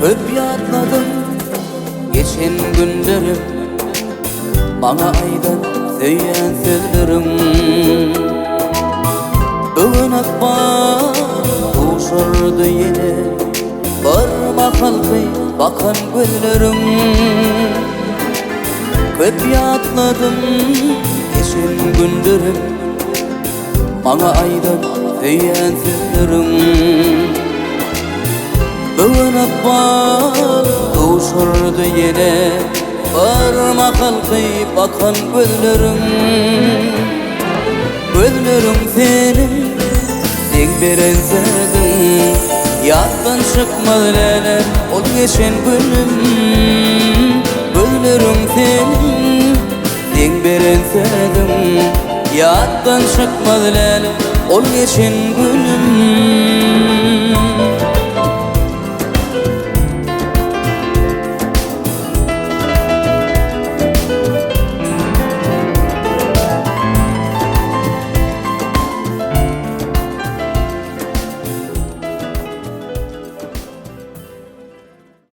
Köp yadladım geçen günlerim, bana aydan söyleyen sözlerim. Bugün akbar uçurdu yine, barma kalkıy bakan gözlerim. Köp yadladım geçen günlerim, bana aydan söyleyen sözlerim. Bugün akbar uçurdu yine, barma kalkıy bakan gözlerim. Gözlerim senin, sen veren sözün, yaddan çıkmadı lele ol geçen günüm. Gözlerim senin, sen veren sözün, yaddan çıkmadı lele ol geçen günüm.